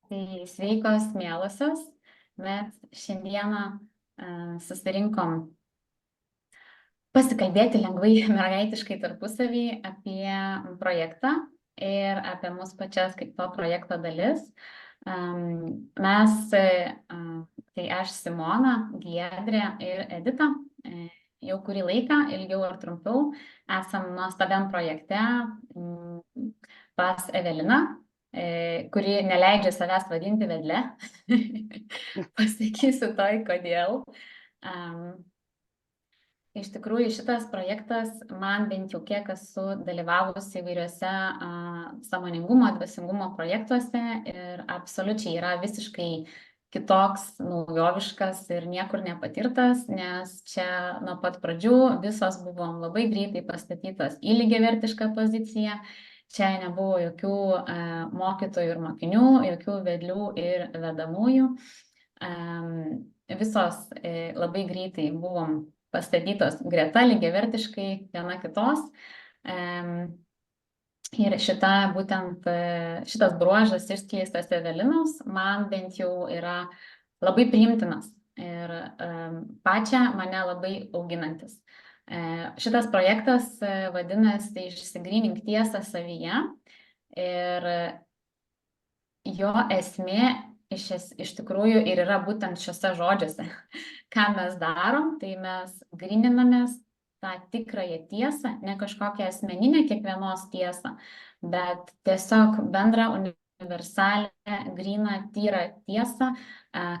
Tai sveikos, mielosios. Mes šiandieną susirinkom pasikalbėti lengvai mergaitiškai tarpusavį apie projektą ir apie mus pačias kaip to projekto dalis. Mes, tai aš Simona, Giedrė ir Edita, jau kurį laiką, ilgiau ar trumpiau, esam nuostabiam projekte pas Eveliną, kuri neleidžia savęs vadinti vedle. Pasakysiu toj, kodėl. Iš tikrųjų, šitas projektas man bent jau kiek esu dalyvavusi įvairiuose sąmoningumo, dvasingumo projektuose ir absoliučiai yra visiškai kitoks, naujoviškas ir niekur nepatirtas, nes čia nuo pat pradžių visos buvom labai greitai pastatytos į lygiavertišką poziciją. Čia nebuvo jokių mokytojų ir mokinių, jokių vedlių ir vedamųjų. Visos labai greitai buvom pastatytos greta lygiavertiškai viena kitos. Ir šitas bruožas išskleistas Evelinos man bent jau yra labai priimtinas ir pačią mane labai auginantis. Šitas projektas vadinasi Išsigrynink tiesą savyje ir jo esmė iš tikrųjų ir yra būtent šiuose žodžiuose. Ką mes darom, tai mes gryninamės tą tikrąją tiesą, ne kažkokią asmeninę kiekvienos tiesą, bet tiesiog bendrą universalę, gryną, tyrą tiesą,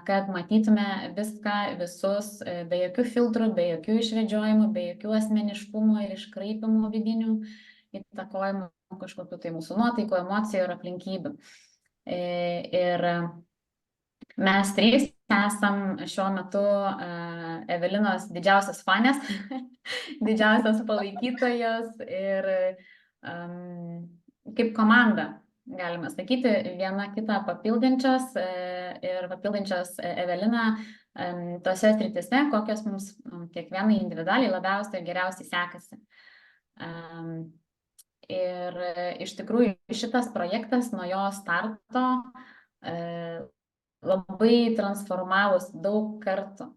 kad matytume viską, visus, be jokių filtrų, be jokių išvedžiojimų, be jokių asmeniškumų ir iškraipimų vidinių, įtakojimų kažkokių tai mūsų nuotaikų, emocijų ir aplinkybių. Ir mes trys esam šiuo metu Evelinos didžiausias fanės, didžiausias palaikytojos ir kaip komanda, galime sakyti, viena kitą papildančios ir papildančios Eveliną tose srityse, kokios mums kiekvienai individualiai labiausiai ir geriausiai sekasi. Ir iš tikrųjų šitas projektas nuo jo starto labai transformavus daug kartų.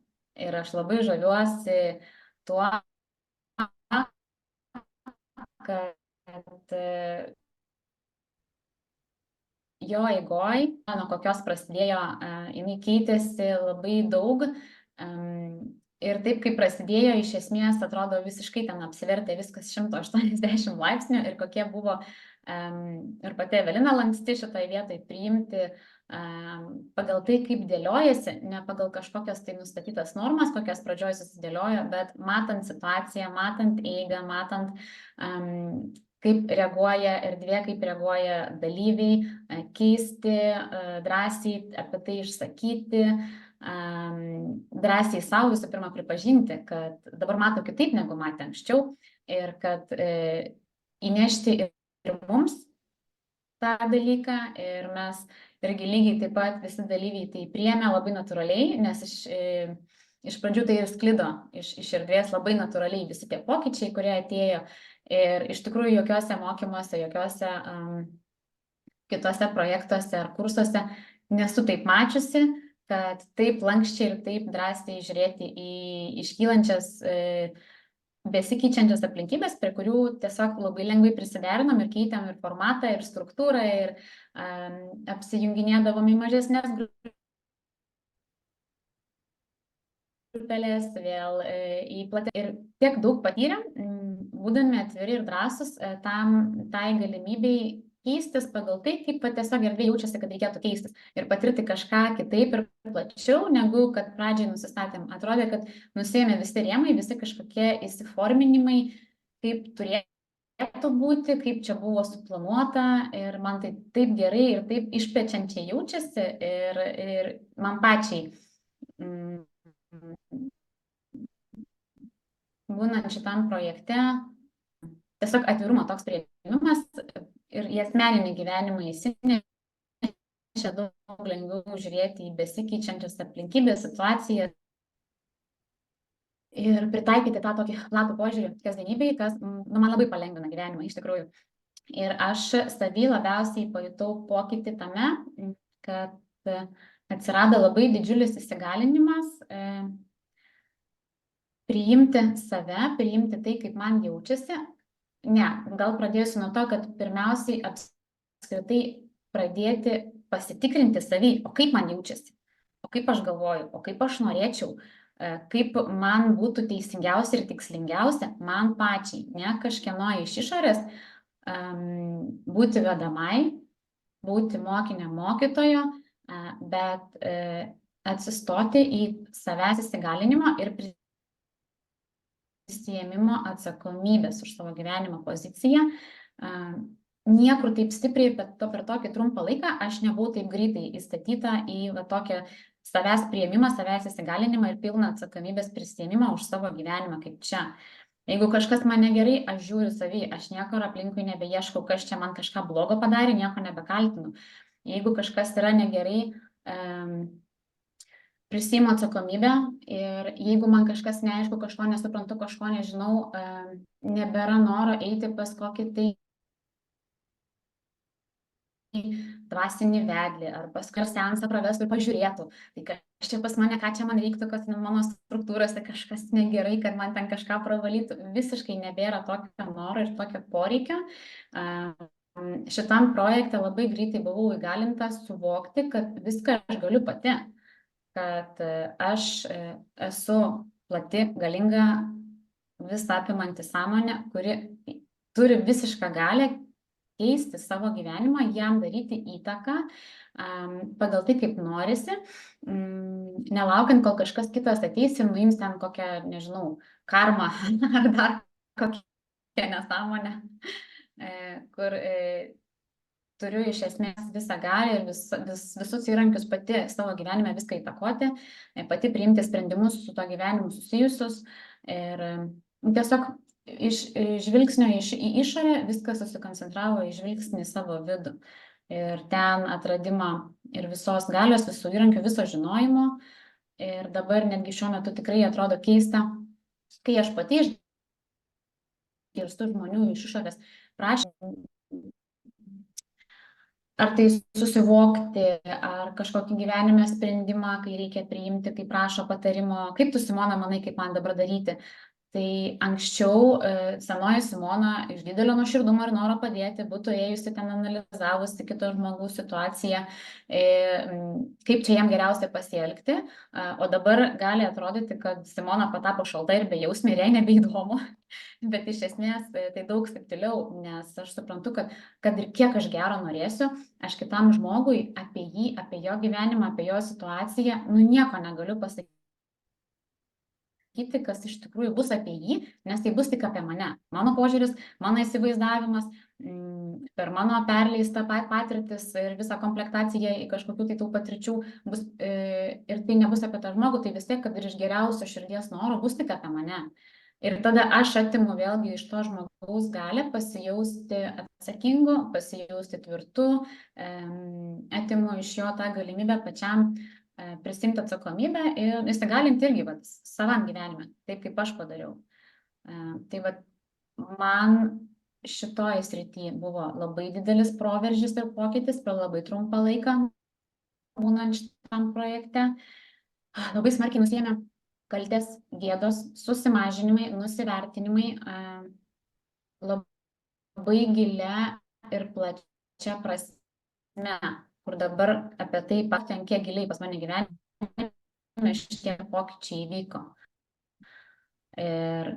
Ir aš labai žaviuosi tuo, kad jo eigoj, nuo kokios prasidėjo, jinai keitėsi labai daug. Ir taip, kaip prasidėjo, iš esmės atrodo visiškai ten apsivertė viskas 180 laipsnių ir kokie buvo ir pati Evelina lanksti šitoje vietoje priimti pagal tai, kaip dėliojasi, ne pagal kažkokias tai nustatytas normas, kokias pradžioj susidėliojo, bet matant situaciją, matant eigą, matant kaip reaguoja erdvė, kaip reaguoja dalyviai, keisti, drąsiai apie tai išsakyti, drąsiai savo visų pirma pripažinti, kad dabar matau kitaip negu matė anksčiau ir kad įnešti ir mums tą dalyką ir mes irgi lygiai taip pat visi dalyviai tai priėmė labai natūraliai, nes iš pradžių tai ir sklido iš erdvės labai natūraliai visi tie pokyčiai, kurie atėjo ir iš tikrųjų jokiuose mokymuose, jokiuose kitose projektuose ar kursuose nesu taip mačiusi, kad taip lankščiai ir taip drąsiai žiūrėti į iškylančias besikeičiančias aplinkybės, prie kurių tiesiog labai lengvai prisiderinom ir keitėm ir formatą, ir struktūrą, ir apsijunginėdavom į mažesnės grupelės, vėl į platę. Ir tiek daug patyrėm, būdami atviri ir drąsus tai galimybei keistis pagal tai, kaip tiesiog erdvė jaučiasi, kad reikėtų keistis ir patirti kažką kitaip ir plačiau, negu kad pradžiai nusistatėm. Atrodė, kad nusiėmė visi rėmai, visi kažkokie įsiforminimai, kaip turėtų būti, kaip čia buvo suplanuota ir man tai taip gerai ir taip išplečiančiai jaučiasi ir man pačiai būnant šitam projekte, tiesiog atvirumo toks priėmimas ir į asmeninį gyvenimą įsinešė daug lengviau žiūrėti į besikeičiančias aplinkybės, situacijas ir pritaikyti tą tokį platų požiūrį kasdienybėj, kas man labai palengvina gyvenimą iš tikrųjų. Ir aš savy labiausiai pajutau pokytį tame, kad atsirado labai didžiulis įsigalinimas priimti save, priimti tai, kaip man jaučiasi. Ne, gal pradėsiu nuo to, kad pirmiausiai apskritai pradėti pasitikrinti savį, o kaip man jaučiasi, o kaip aš galvoju, o kaip aš norėčiau, kaip man būtų teisingiausia ir tikslingiausia man pačiai, ne kažkieno iš išorės, būti vedamai, būti mokinė mokytojo, bet atsistoti į savęs įsigalinimo ir prisiėmimo atsakomybės už savo gyvenimo poziciją. Niekur taip stipriai, bet per tokį trumpą laiką aš nebuvau taip greitai įstatyta į tokią savęs priėmimą, savęs įsigalinimą ir pilną atsakomybės prisiėmimą už savo gyvenimą kaip čia. Jeigu kažkas man negerai, aš žiūriu savį, aš niekur aplinkui nebeieškau, kas čia man kažką blogo padarė, nieko nebekaltinu. Jeigu kažkas yra negerai, prisiimu atsakomybę ir jeigu man kažkas neaišku, kažko nesuprantu, kažko nežinau, nebėra noro eiti pas kokį tai dvasinį vedlį ar pas kažką seansą pravestų ir pažiūrėtų. Tai kas čia pas mane, ką čia man reiktų, kad mano struktūrose kažkas negerai, kad man ten kažką pravalytų. Visiškai nebėra tokio noro ir tokio poreikio. Šitam projekte labai greitai buvau įgalinta suvokti, kad viską aš galiu pati. Kad aš esu plati, galinga, visą apimanti sąmonė, kuri turi visišką galią keisti savo gyvenimą, jam daryti įtaką pagal tai, kaip norisi, nelaukiant, kol kažkas kitas ateis ir nuims ten kokią, nežinau, karmą ar dar kokią nesąmonę, kur turiu iš esmės visą galią ir visus įrankius pati savo gyvenime viską įtakoti, pati priimti sprendimus su to gyvenimu susijusius ir tiesiog iš žvilgsnio į išorę viskas susikoncentravo į žvilgsnį savo vidų. Ir ten atradimą ir visos galios, visų įrankių, viso žinojimo. Ir dabar netgi šiuo metu tikrai atrodo keista, kai aš pati išgirstu žmonių iš išorės prašymą, ar tai susivokti, ar kažkokį gyvenime sprendimą, kai reikia priimti, kai prašo patarimo, kaip tu, Simona, manai, kaip man dabar daryti. Tai anksčiau senoji Simona iš didelio nuoširdumo ir noro padėti būtų ėjusi ten analizavusi kito žmogaus situaciją, kaip čia jam geriausia pasielgti, o dabar gali atrodyti, kad Simona patapo šalta ir bejausmė ir jai nebeįdomu, bet iš esmės tai daug subtiliau, nes aš suprantu, kad ir kiek aš gero norėsiu, aš kitam žmogui apie jį, apie jo gyvenimą, apie jo situaciją, nieko negaliu pasakyti, kas iš tikrųjų bus apie jį, nes tai bus tik apie mane. Mano požiūris, mano įsivaizdavimas, per mano perleistą patirtis ir visą komplektaciją į kažkokių tai tų patirčių bus, ir tai nebus apie tą žmogų, tai vis tiek, kad ir iš geriausio širdies noro bus tik apie mane. Ir tada aš atimu vėlgi iš to žmogaus galę pasijausti atsakingu, pasijausti tvirtu, atimu iš jo tą galimybę pačiam prisimti atsakomybę ir įsigalinti irgi savam gyvenime, taip kaip aš padariau. Tai man šitoje srityje buvo labai didelis proveržis ir pokytis per labai trumpą laiką, būnant šitam projekte. Labai smarkiai nusiėmė kaltės, gėdos, susimažinimai, nusivertinimai, labai gilia ir plačia prasme, kur dabar apie tai ten kiek giliai pas mane gyvenime šitie pokyčiai įvyko. Ir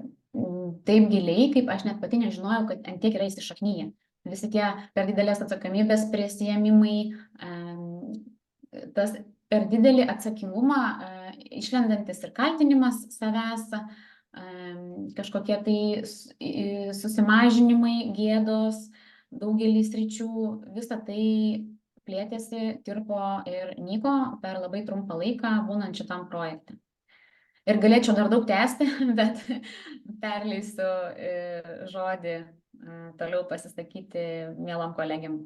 taip giliai, kaip aš net pati nežinojau, kad ant tiek yra įsišaknyję. Visi tie per didelės atsakomybės prisiėmimai, tas per didelį atsakingumą išlendantis ir kaltinimas savęs, kažkokie tai susimažinimai, gėdos, daugelį sričių, visą tai plėtėsi, tirpo ir nyko per labai trumpą laiką būnant šitam projekte. Ir galėčiau dar daug tęsti, bet perleisiu žodį toliau pasisakyti mielam kolegiam.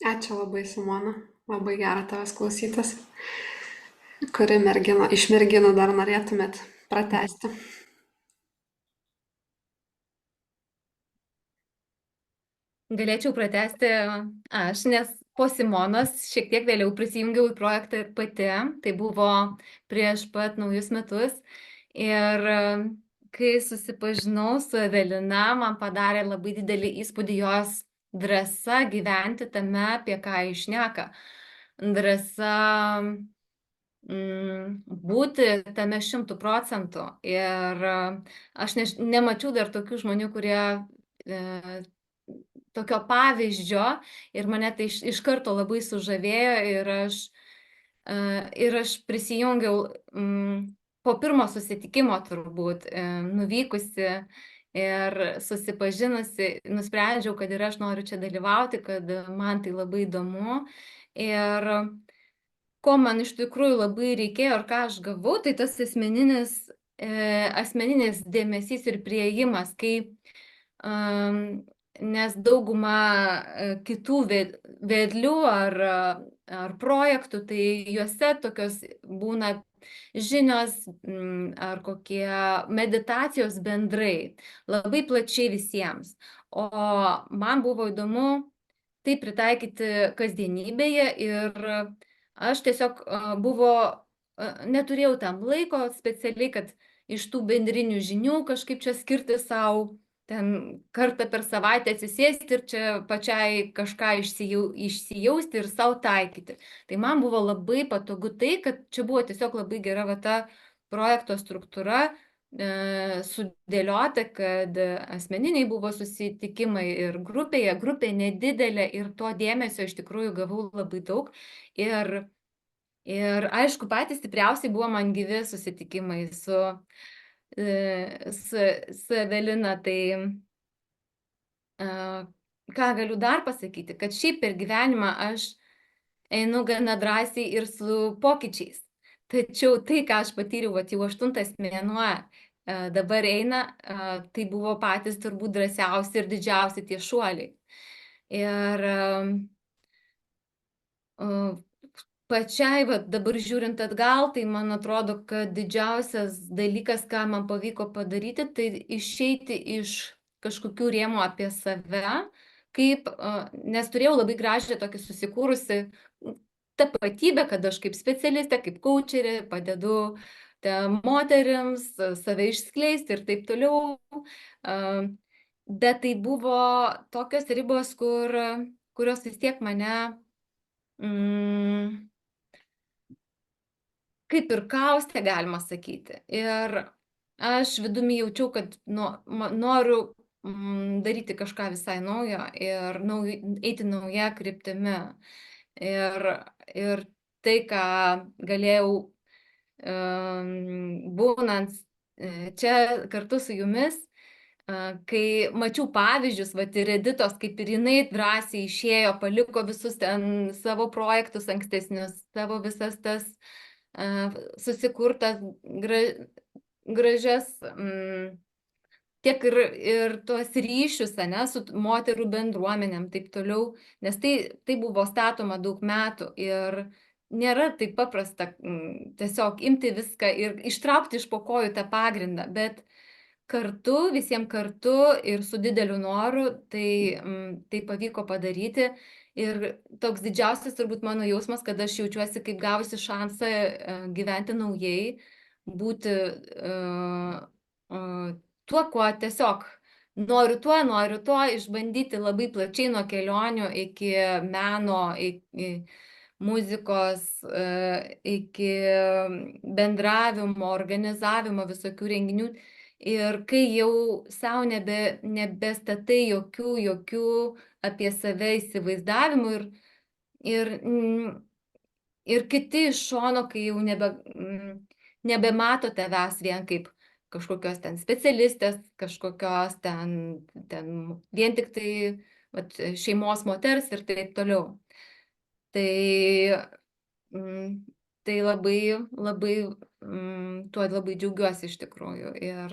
Ačiū labai, Simona. Labai gera tavęs klausytis. Kuri iš merginų dar norėtumėt pratęsti? galėčiau pratęsti aš, nes po Simonos šiek tiek vėliau prisijungiau į projektą ir pati. Tai buvo prieš pat naujus metus. Ir kai susipažinau su Evelina, man padarė labai didelį įspūdį jos drąsa gyventi tame, apie ką jis šneka. Drąsa būti tame 100%. Ir aš nemačiau dar tokių žmonių, kurie tokio pavyzdžio, ir mane tai iš karto labai sužavėjo, ir aš prisijungiau po pirmo susitikimo turbūt, nuvykusi ir susipažinusi, nusprendžiau, kad ir aš noriu čia dalyvauti, kad man tai labai įdomu. Ir ko man iš tikrųjų labai reikėjo ir ką aš gavau, tai tas asmeninis dėmesys ir priėjimas, kai nes dauguma kitų vedlių ar projektų, tai juose tokios būna žinios ar kokie meditacijos bendrai, labai plačiai visiems. O man buvo įdomu tai pritaikyti kasdienybėje, ir aš tiesiog neturėjau tam laiko specialiai, kad iš tų bendrinių žinių kažkaip čia skirti savo ten kartą per savaitę atsisėsti ir čia pačiai kažką išsijausti ir savo taikyti. Tai man buvo labai patogu tai, kad čia buvo tiesiog labai gera va ta projekto struktūra, sudėliota, kad asmeniniai buvo susitikimai ir grupė nedidelė, ir to dėmesio iš tikrųjų gavau labai daug. Ir aišku, patys stipriausiai buvo man gyvi susitikimai su Evelina. Tai ką galiu dar pasakyti, kad šiaip per gyvenimą aš einu gana drąsiai ir su pokyčiais. Tačiau tai, ką aš patyriau, jau 8 mėnuo dabar eina, tai buvo patys turbūt drąsiausi ir didžiausi tie šuoliai. Ir pačiai, dabar žiūrint atgal, tai man atrodo, kad didžiausias dalykas, ką man pavyko padaryti, tai išeiti iš kažkokių rėmų apie save, nes turėjau labai gražią tokį susikūrusi tapatybę, kad aš kaip specialistė, kaip kaučerė padedu moterims save išskleisti ir taip toliau. Bet tai buvo tokios ribos, kurios vis tiek mane kaip ir kaustė, galima sakyti. Ir aš vidumi jaučiau, kad noriu daryti kažką visai naujo ir eiti nauja kryptimi. Ir tai, ką galėjau būnant čia kartu su jumis, kai mačiau pavyzdžius, ir Editos, kaip ir jinai drąsiai išėjo, paliko visus ten savo projektus ankstesnius, savo visas tas susikurtas gražias tiek ir tuos ryšius, su moterų bendruomenėm, taip toliau, nes tai buvo statoma daug metų ir nėra taip paprasta tiesiog imti viską ir ištraukti iš po kojų tą pagrindą, bet visiems kartu ir su dideliu noru tai pavyko padaryti. Ir toks didžiausias turbūt mano jausmas, kad aš jaučiuosi kaip gavusi šansą gyventi naujai, būti tuo, kuo tiesiog noriu tuo, išbandyti labai plačiai nuo kelionių iki meno, iki muzikos, iki bendravimo, organizavimo visokių renginių. Ir kai jau savo nebestatai jokių apie save įsivaizdavimų ir kiti iš šono, kai jau nebemato tavęs vien kaip kažkokios ten specialistės, kažkokios ten vien tik tai šeimos moters ir taip toliau. Tai labai tuo labai džiaugiuosi iš tikrųjų. Ir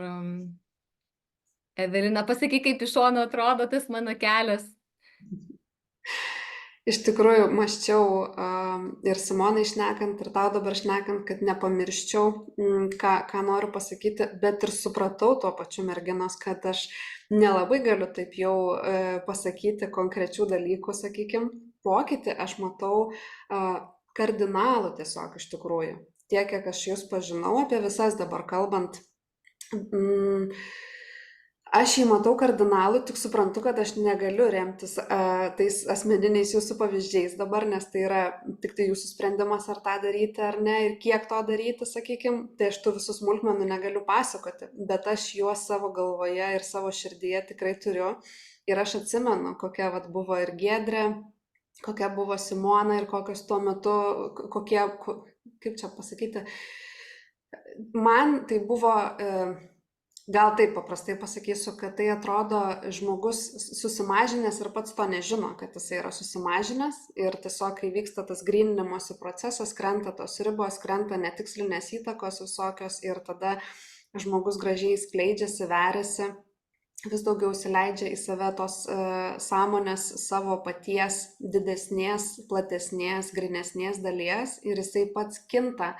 Evelina, pasakyk, kaip iš šono atrodo tas mano kelias. Iš tikrųjų, mąsčiau ir Simonai šnekant, ir tau dabar šnekant, kad nepamirščiau, ką noriu pasakyti, bet ir supratau tuo pačiu merginos, kad aš nelabai galiu taip jau pasakyti konkrečių dalykų, sakykime, pokytį aš matau kardinalų tiesiog iš tikrųjų. Tiek, kiek aš jūs pažinau apie visas dabar kalbant, aš jį matau kardinalų, tik suprantu, kad aš negaliu remtis tais asmeniniais jūsų pavyzdžiais dabar, nes tai yra tik tai jūsų sprendimas ar tą daryti ar ne ir kiek to daryti, sakykime, tai aš tų visų smulkmenų negaliu pasakoti, bet aš juos savo galvoje ir savo širdyje tikrai turiu ir aš atsimenu, kokia vat, buvo ir Giedrė, kokia buvo Simona ir kokios tuo metu, kokie, kaip čia pasakyti, man tai buvo... Gal taip paprastai pasakysiu, kad tai atrodo žmogus susimažinęs ir pats to nežino, kad jisai yra susimažinęs ir tiesiog, kai vyksta tas gryninimosi procesas, krenta tos ribos, krenta netikslinės įtakos visokios ir tada žmogus gražiai skleidžiasi, veriasi, vis daugiau įsileidžia į save tos sąmonės savo paties didesnės, platesnės, grynesnės dalies ir jisai pats kinta.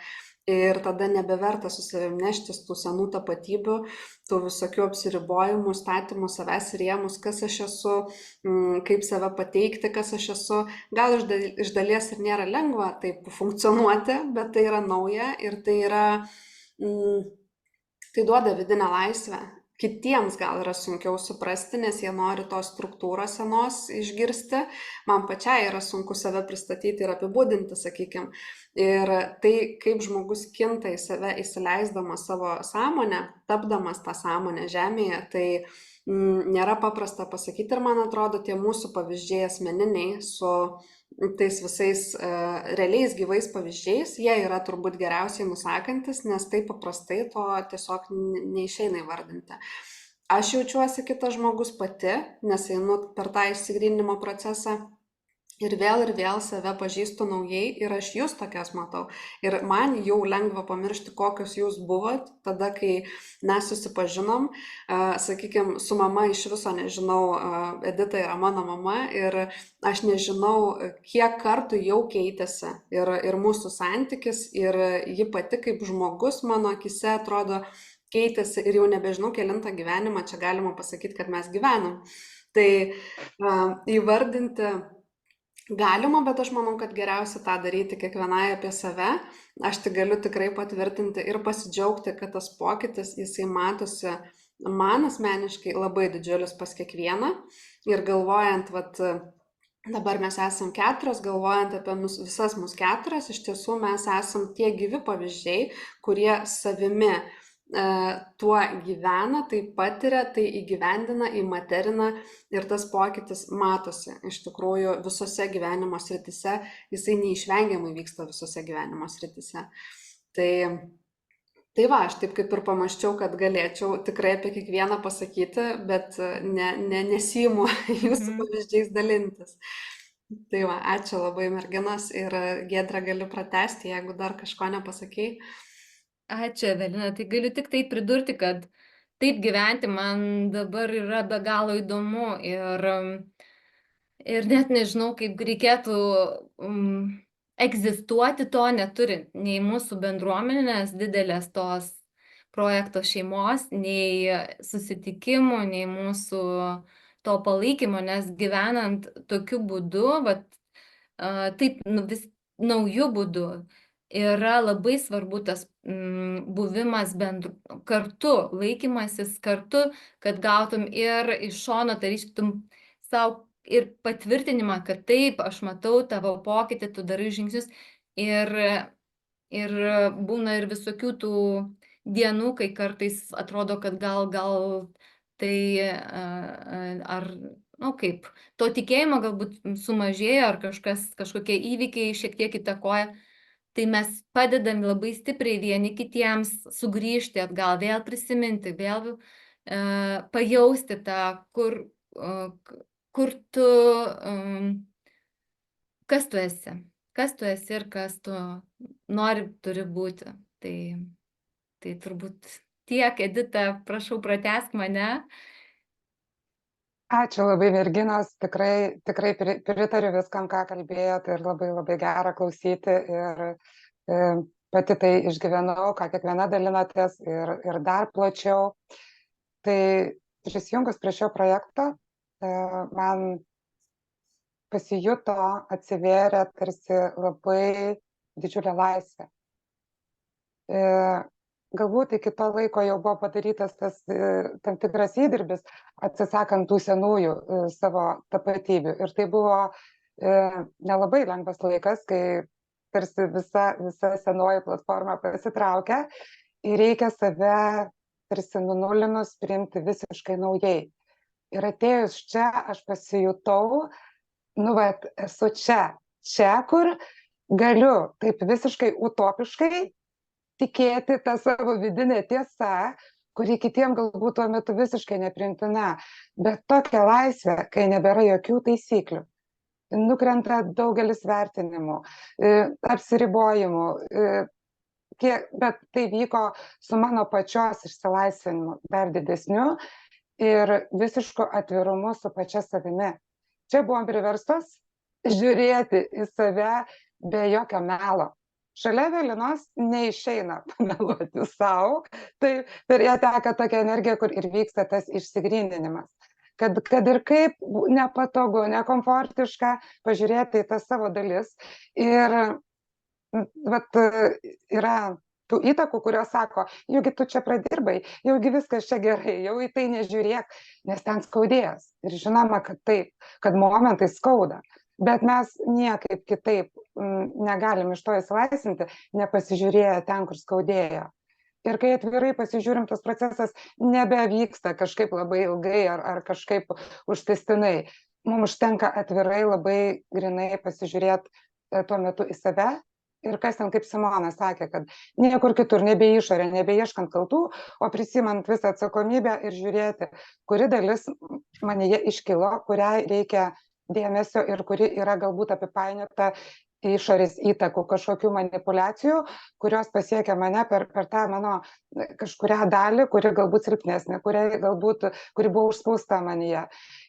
Ir tada nebeverta su savim neštis tų senų tapatybių, tų visokių apsiribojimų, statymų savęs rėmus, kas aš esu, kaip save pateikti, kas aš esu. Gal iš dalies ir nėra lengva taip funkcionuoti, bet tai yra nauja ir tai yra, tai duoda vidinę laisvę. Kitiems gal yra sunkiau suprasti, nes jie nori tos struktūros senos išgirsti. Man pačiai yra sunku save pristatyti ir apibūdinti, sakykime. Ir tai, kaip žmogus kinta į save įsileisdamas savo sąmonę, tapdamas tą sąmonę žemėje, tai nėra paprasta pasakyti ir man atrodo tie mūsų pavyzdžiai asmeniniai su tais visais realiais gyvais pavyzdžiais, jie yra turbūt geriausiai nusakantis, nes taip paprastai to tiesiog neišeina įvardinti. Aš jaučiuosi kitas žmogus pati, nes einu per tą išsigryninimo procesą. Ir vėl save pažįstu naujai ir aš jūs tokias matau. Ir man jau lengva pamiršti, kokios jūs buvot, tada, kai mes susipažinom, sakykime, su mama iš viso nežinau, Edita yra mano mama ir aš nežinau, kiek kartų jau keitėsi ir mūsų santykis ir ji pati kaip žmogus mano akise atrodo keitėsi ir jau nebežinau, kelintą gyvenimą čia galima pasakyti, kad mes gyvenam. Tai įvardinti galima, bet aš manau, kad geriausia tą daryti kiekvienai apie save. Aš tik galiu tikrai patvirtinti ir pasidžiaugti, kad tas pokytis, jisai matosi man asmeniškai labai didžiulis pas kiekvieną. Ir galvojant, vat, dabar mes esam 4, galvojant apie visas mus 4, iš tiesų mes esam tie gyvi pavyzdžiai, kurie savimi tuo gyvena, tai patiria, tai įgyvendina, įmaterina ir tas pokytis matosi iš tikrųjų visose gyvenimo srityse, jisai neišvengiamai vyksta visose gyvenimo srityse. Tai va, aš taip kaip ir pamaščiau, kad galėčiau tikrai apie kiekvieną pasakyti, bet nesiimu jūsų pavyzdžiais dalintis. Tai va, ačiū labai merginos ir Giedra gali pratęsti, jeigu dar kažko nepasakei. Ačiū, Evelina. Tai galiu tik tai pridurti, kad taip gyventi man dabar yra be galo įdomu ir net nežinau, kaip reikėtų egzistuoti to neturint. Nei mūsų bendruomenės didelės tos projekto šeimos, nei susitikimų, nei mūsų to palaikymo, nes gyvenant tokiu būdu, vat, taip vis naujų būdų, yra labai svarbu tas buvimas kartu, laikymasis kartu, kad gautum ir iš šono tarytum savo ir patvirtinimą, kad taip, aš matau tavo pokytį, tu darai žingsnius ir būna ir visokių tų dienų, kai kartais atrodo, kad gal tai ar, kaip, to tikėjimo galbūt sumažėjo, ar kažkokie įvykiai šiek tiek įtakoja, tai mes padedam labai stipriai vieni kitiems sugrįžti atgal, vėl prisiminti, vėl pajausti tą, kur tu, kas tu esi ir kas tu turi būti. Tai turbūt tiek, Edita, prašau, pratęsk mane. Ačiū labai, merginos, tikrai pritariu viskam, ką kalbėjote ir labai labai gera klausyti ir pati tai išgyvenau, ką kiekviena dalinotės ir dar plačiau. Tai prisijungus prie šio projekto, man pasijuto, atsivėrė tarsi labai didžiulė laisvė. Galbūt iki to laiko jau buvo padarytas tas tam tikras įdirbis, atsisakant tų senųjų savo tapatybių. Ir tai buvo nelabai lengvas laikas, kai tarsi visa senoji platforma pasitraukia ir reikia save tarsi nunulinus priimti visiškai naujai. Ir atėjus čia aš pasijutau, esu čia, kur galiu taip visiškai utopiškai tikėti tą savo vidinę tiesą, kuri kitiem galbūt tuo metu visiškai nepriimtina. Bet tokia laisvė, kai nebėra jokių taisyklių, nukrenta daugelis vertinimų, apsiribojimų, bet tai vyko su mano pačios išsilaisvinimu dar didesniu ir visišku atvirumu su pačia savimi. Čia buvom priverstos žiūrėti į save be jokio melo. Šalia Evelinos neišeina pameluoti savo, tai per ją teka tokia energija, kur ir vyksta tas išsigryninimas. Kad ir kaip nepatogu, nekomfortiška pažiūrėti į tas savo dalis. Ir yra tų įtakų, kurios sako, jaugi tu čia pradirbai, jaugi viskas čia gerai, jau į tai nežiūrėk, nes ten skaudės. Ir žinoma, kad taip, kad momentai skauda. Bet mes niekaip kitaip negalim iš to įsilaisvinti, nepasižiūrėję ten, kur skaudėjo. Ir kai atvirai pasižiūrim, tas procesas nebevyksta kažkaip labai ilgai ar kažkaip užtęstinai. Mums užtenka atvirai labai grinai pasižiūrėti tuo metu į save. Ir kas ten, kaip Simona sakė, kad niekur kitur, nebe išorė, nebeieškant kaltų, o prisimant visą atsakomybę ir žiūrėti, kuri dalis manyje iškilo, kuriai reikia dėmesio ir kuri yra galbūt apipainiota išorės įtakų, kažkokių manipulacijų, kurios pasiekia mane per tą mano kažkurią dalį, kuri galbūt silpnesnė, kuri buvo užspausta manyje.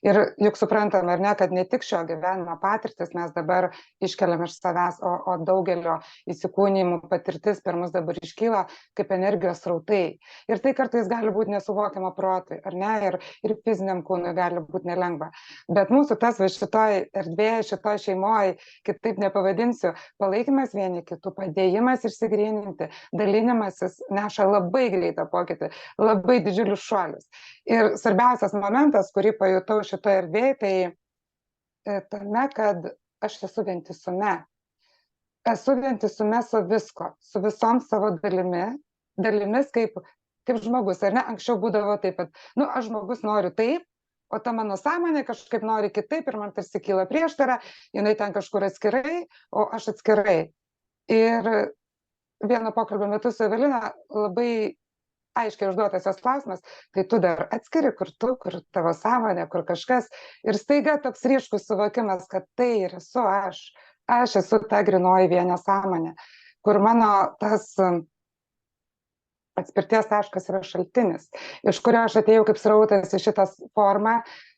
Ir juk suprantam, ar ne, kad ne tik šio gyvenimo patirtis mes dabar iškeliam iš savęs, o daugelio įsikūnijimų patirtis per mus dabar iškyla kaip energijos srautai. Ir tai kartais gali būti nesuvokiama protui, ar ne, ir fiziniam kūnui gali būti nelengva. Bet mūsų tas šitoj erdvėje, šitoj šeimoje, kitaip nepavadinsiu, palaikymas vieni kitų, padėjimas išsigryninti, dalinimasis neša labai greitą pokytį, labai didžiulius šuolius. Ir svarbiausias momentas, kurį pajutau šitoje erdvėje, tai tame, kad aš esu vientisume. Esu vientisume su visko, su visom savo dalimis kaip žmogus, ar ne? Anksčiau būdavo taip, kad aš žmogus noriu taip, o ta mano sąmonė kažkaip nori kitaip ir man tarsi kyla prieštara, jinai ten kažkur atskirai, o aš atskirai. Ir vieno pokalbio metu su Evelina labai aiškiai užduotas jos klausimas, tai tu dar atskiri, kur tu, kur tavo sąmonė, kur kažkas. Ir staiga toks ryškus suvokimas, kad tai ir esu aš. Aš esu ta grinoji vienio sąmonė, kur mano tas atspirties taškas yra šaltinis, iš kurio aš atėjau kaip srautas į šitą formą,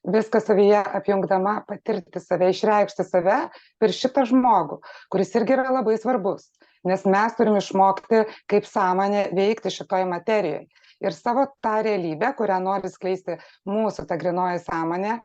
viską savyje apjungdama, patirti save, išreikšti save per šitą žmogų, kuris irgi yra labai svarbus, nes mes turim išmokti kaip sąmonė veikti šitoj materijoje. Ir savo tą realybę, kurią nori skleisti mūsų ta grinoji sąmonė,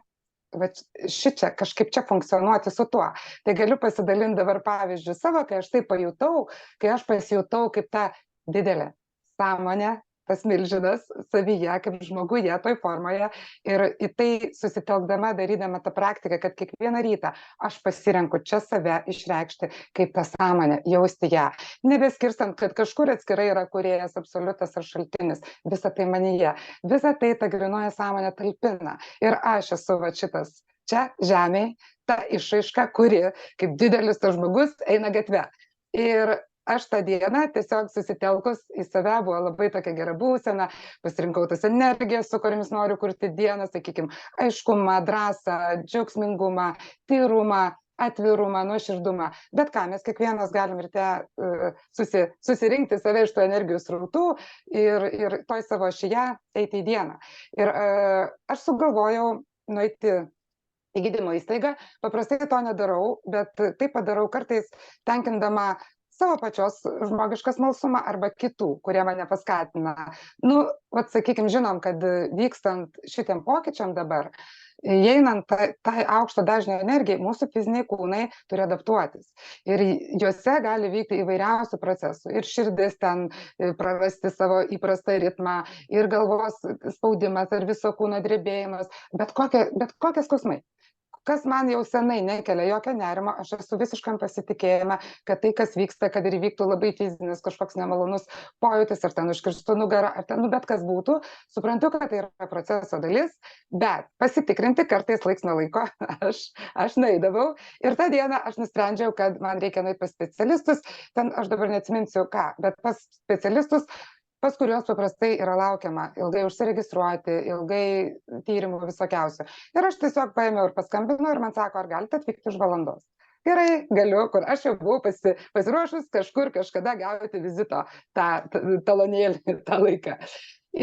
šičia kažkaip čia funkcionuoti su tuo. Tai galiu pasidalinti dabar pavyzdžių savo, kai aš tai pajutau, kai aš pasijutau kaip ta didelė sąmonė, tas milžinas savyje, kaip žmoguje, toj formoje. Ir į tai susitelkdama, darydama tą praktiką, kad kiekvieną rytą aš pasirenku čia save išreikšti kaip tą sąmonę, jausti ją. Nebeskirstant, kad kažkur atskirai yra kūrėjas, absoliutas ar šaltinis. Visa tai manyje. Visa tai ta grinoji sąmonė talpina. Ir aš esu šitas čia, žemėje, ta išraiška, kuri, kaip didelis tas žmogus, eina gatve. Ir aš tą dieną tiesiog susitelkus į save, buvo labai tokia gera būsena, pasirinkau tas energijas, su kuriamis noriu kurti dieną, sakykime, aiškumą, drąsą, džiaugsmingumą, tyrumą, atvirumą, nuoširdumą. Bet ką, mes kiekvienas galim ir susirinkti save iš tų energijų srautų ir toj savo ašyje eiti į dieną. Ir aš sugalvojau nueiti į gydymo įstaigą. Paprastai to nedarau, bet tai padarau kartais tenkindama savo pačios žmogišką smalsumą arba kitų, kurie mane paskatina. Nu, vat sakykim, žinom, kad vykstant šitiem pokyčiam dabar, įeinant tai aukšto dažnio energijai, mūsų fiziniai kūnai turi adaptuotis. Ir juose gali vykti įvairiausių procesų. Ir širdis ten prarasti savo įprastą ritmą, ir galvos spaudimas, ar viso kūno drebėjimas, bet kokie skausmai. Kas man jau senai nekelia jokio nerimo, aš esu visiškam pasitikėjime, kad tai, kas vyksta, kad ir vyktų labai fizinis kažkoks nemalonus pojūtis, ar ten užkirstų nugarą, ar ten, bet kas būtų, suprantu, kad tai yra proceso dalis, bet pasitikrinti kartais laiks nuo laiko aš nueidavau ir tą dieną aš nusprendžiau, kad man reikia nueiti pas specialistus, ten aš dabar neatsiminsiu ką, bet pas specialistus, pas kuriuos paprastai yra laukiama ilgai užsiregistruoti, ilgai tyrimų visokiausių. Ir aš tiesiog paėmiau ir paskambinau ir man sako, ar galite atvykti už valandos. Gerai, galiu, kur aš jau buvau pasiruošus kažkur kažkada gauti vizito tą talonėlį, tą laiką.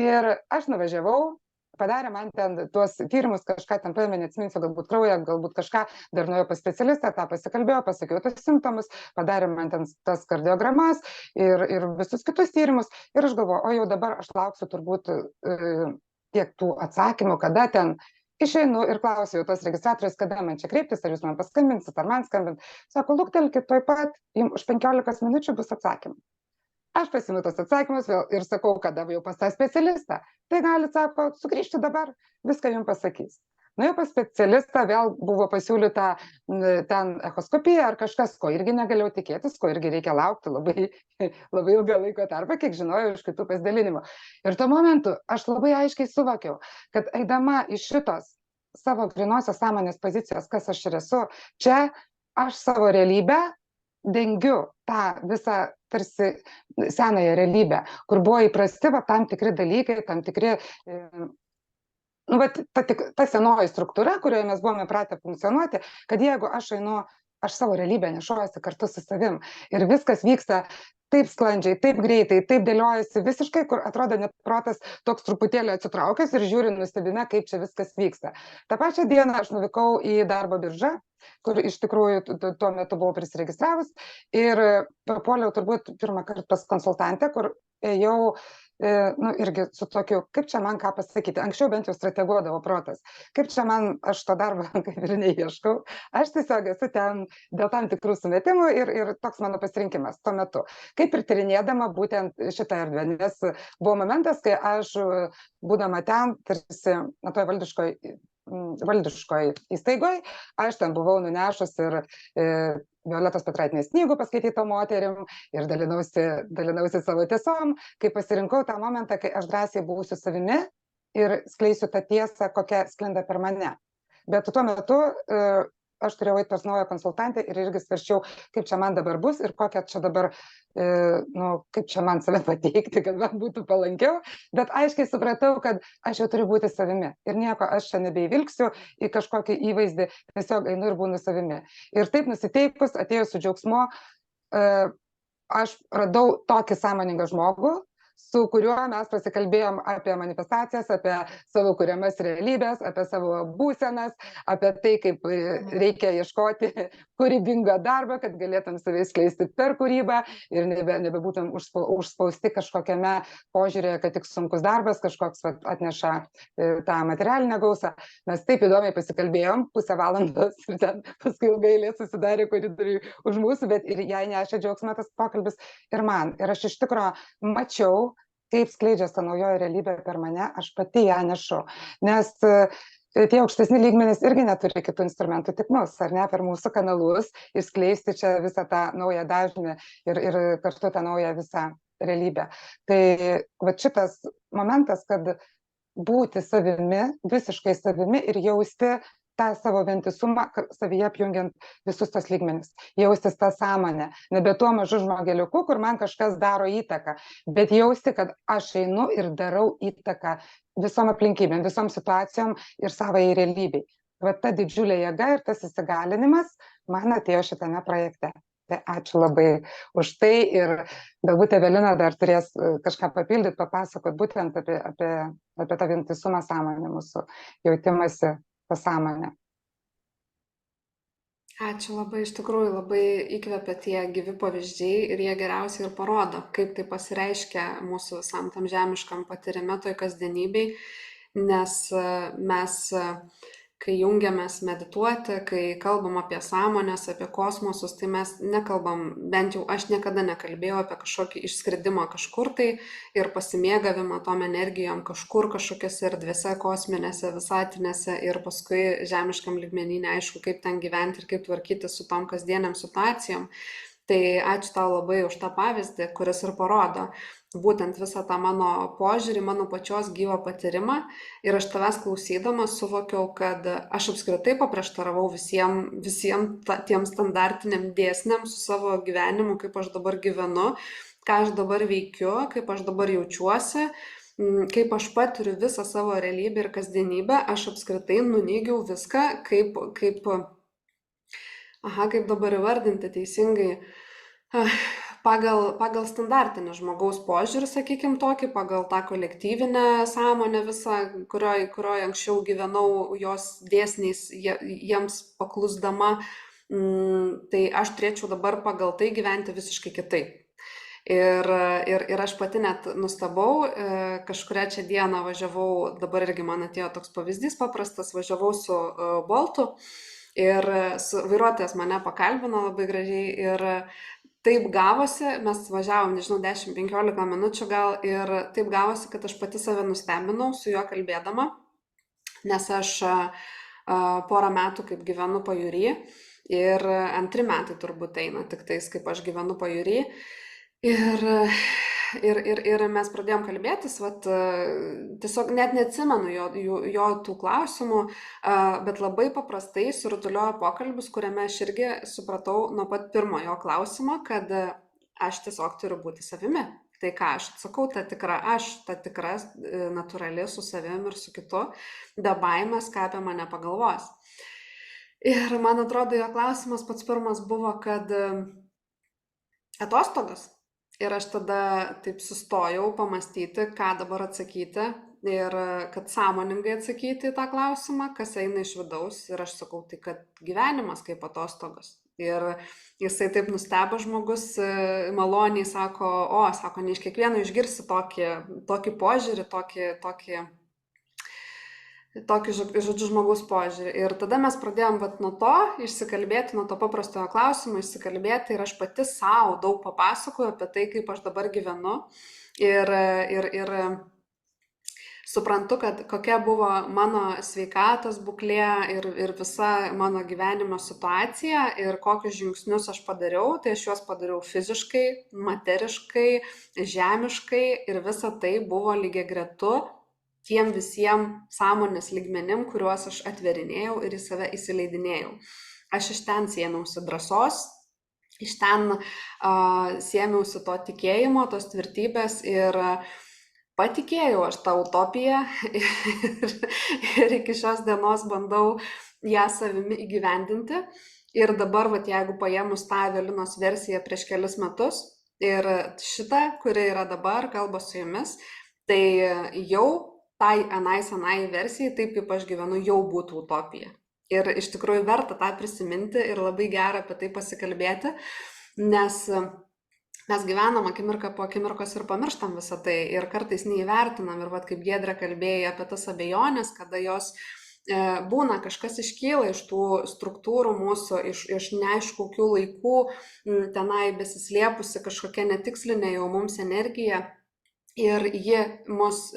Ir aš nuvažiavau, padarė man ten tuos tyrimus, kažką ten paėmė, neatsiminsiu, galbūt kraują, galbūt kažką, dar nuėjau pas specialistą, tą pasikalbėjau, pasakiau tos simptomus, padarė man ten tas kardiogramas ir visus kitus tyrimus. Ir aš galvoju, o jau dabar aš lauksiu turbūt tiek tų atsakymų, kada ten išeinu ir klausiu tos registratorės, kada man čia kreiptis, ar jūs man paskambinsit, ar man skambint. Sako, luktelkit, tuoj pat, jums už 15 minučių bus atsakymai. Aš pasiimu tos atsakymus vėl ir sakau, kada jau pas tą specialistą. Tai gali, sako, sugrįžti dabar, viską jums pasakys. Nu, jau pas specialistą vėl buvo pasiūlyta ten echoskopija ar kažkas, ko irgi negalėjau tikėtis, ko irgi reikia laukti labai ilgą laiko tarpą, kiek žinojau iš kitų pasidalinimų. Ir tuo momentu aš labai aiškiai suvokiau, kad eidama iš šitos savo grinosios sąmonės pozicijos, kas aš ir esu, čia aš savo realybę dengiu tą visą tarsi senąją realybę, kur buvo įprasti tam tikri dalykai, tam tikri, ta senoji struktūra, kurioje mes buvome pratę funkcionuoti, kad jeigu aš einu, aš savo realybę nešuosi kartu su savim ir viskas vyksta taip sklandžiai, taip greitai, taip dėliojasi visiškai, kur atrodo net protas toks truputėlį atsitraukęs ir žiūri nustebime, kaip čia viskas vyksta. Ta pačią dieną aš nuvykau į darbo biržą, kur iš tikrųjų tuo metu buvau prisiregistravus ir papuoliau turbūt pirmą kartą pas konsultantę, kur ėjau irgi su tokiu, kaip čia man ką pasakyti, anksčiau bent jau strateguodavo protas, kaip čia man, aš to darbo kaip ir neieškau, aš tiesiog esu ten dėl tam tikrų sumetimų ir toks mano pasirinkimas tuo metu. Kaip ir tyrinėdama būtent šitą erdvę, nes buvo momentas, kai aš, būdama ten, tarsi, toj valdiškoj įstaigoj, aš ten buvau nunešus ir Violetos Petraitinės knygų paskaityto moterim ir dalinausi savo tiesom, kai pasirinkau tą momentą, kai aš drąsiai būsiu savimi ir skleisiu tą tiesą, kokia sklinda per mane. Bet tuo metu aš turėjau eiti pas naują konsultantę ir irgi svarsčiau, kaip čia man dabar bus ir kokią čia dabar, kaip čia man save pateikti, kad man būtų palankiau, bet aiškiai supratau, kad aš jau turiu būti savimi ir nieko aš čia nebeįvilksiu į kažkokį įvaizdį, tiesiog einu ir būnu savimi. Ir taip nusiteikus, atėjus su džiaugsmu, aš radau tokį sąmoningą žmogų, su kuriuo mes pasikalbėjom apie manifestacijas, apie savo kuriamas realybės, apie savo būsenas, apie tai, kaip reikia ieškoti kūrybingą darbą, kad galėtum save skleisti per kūrybą ir nebebūtum užspausti kažkokiame požiūrėje, kad tik sunkus darbas kažkoks atneša tą materialinę gausą. Mes taip įdomiai pasikalbėjom, pusę valandos ir ten paskui ilgai eilė susidarė koridoriui už mūsų, bet ir jai nešė džiaugsmą tas pokalbis ir man. Ir aš iš tikrųjų mačiau, kaip skleidžiasi ta naujoji realybė per mane, aš pati ją nešu. Nes tie aukštesni lygmenys irgi neturi kitų instrumentų, tik mus, ar ne, per mūsų kanalus išskleisti čia visą tą naują dažnį ir kartu tą naują visą realybę. Tai va šitas momentas, kad būti savimi, visiškai savimi ir jausti tą savo vientisumą, savyje apjungiant visus tos lygmenis, jaustis tą sąmonę, nebe tuo mažu žmogeliuku, kur man kažkas daro įtaką, bet jausti, kad aš einu ir darau įtaką visom aplinkybėm, visom situacijom ir savai realybei. Va ta didžiulė jėga ir tas įsigalinimas man atėjo šitame projekte. Tai ačiū labai už tai ir galbūt Evelina dar turės kažką papildyti, papasakot būtent apie tą vientisumą sąmonę mūsų jautimąsi pasąmonę. Ačiū labai, iš tikrųjų labai įkvepia tie gyvi pavyzdžiai ir jie geriausiai ir parodo, kaip tai pasireiškia mūsų visam tam žemiškam patyrime, toj kasdienybei, nes mes, kai jungiamės medituoti, kai kalbam apie sąmonės, apie kosmosus, tai mes nekalbam, bent jau aš niekada nekalbėjau apie kažkokį išskridimą kažkur tai ir pasimėgavimą tom energijom kažkur kažkokiose erdvėse kosminėse, visatinėse ir paskui žemiškam lygmenį neaišku, kaip ten gyventi ir kaip tvarkyti su tom kasdieniam situacijom. Tai ačiū tau labai už tą pavyzdį, kuris ir parodo būtent visą tą mano požiūrį, mano pačios gyvą patyrimą. Ir aš tavęs klausydama suvokiau, kad aš apskritai paprieštaravau visiems tiem standartiniam dėsniam su savo gyvenimu, kaip aš dabar gyvenu, ką aš dabar veikiu, kaip aš dabar jaučiuosi, kaip aš patiriu visą savo realybę ir kasdienybę. Aš apskritai nuneigiau viską, kaip dabar įvardinti teisingai, pagal standartinį žmogaus požiūrį, sakykime tokį, pagal tą kolektyvinę sąmonę visą, kurioje anksčiau gyvenau, jos dėsniais jiems paklusdama, tai aš turėčiau dabar pagal tai gyventi visiškai kitaip. Ir aš pati net nustebau, kažkurią čia dieną važiavau, dabar irgi man atėjo toks pavyzdys paprastas, važiavau su Boltu ir vairuotojas mane pakalbino labai gražiai ir taip gavosi, mes važiavom, nežinau, 10-15 minučių gal ir taip gavosi, kad aš pati save nustebinau su juo kalbėdama, nes aš porą metų kaip gyvenu pajūry ir 2 metai turbūt eina tik tais, kaip aš gyvenu pajūry. Ir mes pradėjom kalbėtis, tiesiog net neatsimenu jo tų klausimų, bet labai paprastai surutuliojo pokalbis, kuriame aš irgi supratau nuo pat pirmo jo klausimo, kad aš tiesiog turiu būti savimi. Tai ką aš atsakau, ta tikra natūrali su savim ir su kitu, be baimės, ką apie mane pagalvos. Ir man atrodo, jo klausimas pats pirmas buvo, kad atostogos. Ir aš tada taip sustojau pamastyti, ką dabar atsakyti ir kad sąmoningai atsakyti į tą klausimą, kas eina iš vidaus. Ir aš sakau, tai kad gyvenimas kaip atostogos. Ir jisai taip nustebo žmogus, maloniai sako, ne iš kiekvieno išgirsi tokį požiūrį, tokį žodžiu žmogaus požiūrį. Ir tada mes pradėjom nuo to išsikalbėti, nuo to paprastojo klausimo išsikalbėti ir aš pati savo daug papasakoju apie tai, kaip aš dabar gyvenu ir suprantu, kad kokia buvo mano sveikatos būklė ir visa mano gyvenimo situacija ir kokius žingsnius aš padariau. Tai aš juos padariau fiziškai, materiškai, žemiškai ir visa tai buvo lygiagretu tiem visiems sąmonės lygmenim, kuriuos aš atverinėjau ir į save įsileidinėjau. Aš iš ten sėmiausi drąsos, iš ten sėmiausi to tikėjimo, tos tvirtybės ir patikėjau aš tą utopiją ir iki šios dienos bandau ją savimi įgyvendinti. Ir dabar, jeigu paėmus tą Evelinos versiją prieš kelis metus ir šitą, kuri yra dabar, kalba su jumis, tai jau tai senai versijai, taip kaip aš gyvenu, jau būtų utopija. Ir iš tikrųjų verta tą prisiminti ir labai gera apie tai pasikalbėti, nes mes gyvenam akimirką po akimirkos ir pamirštam visą tai ir kartais neįvertinam. Ir kaip Giedrė kalbėjo apie tas abejonės, kada jos būna, kažkas iškyla iš tų struktūrų mūsų, iš neaišku kokių laikų, tenai besislėpusi kažkokia netikslinė jau mums energija ir ji mus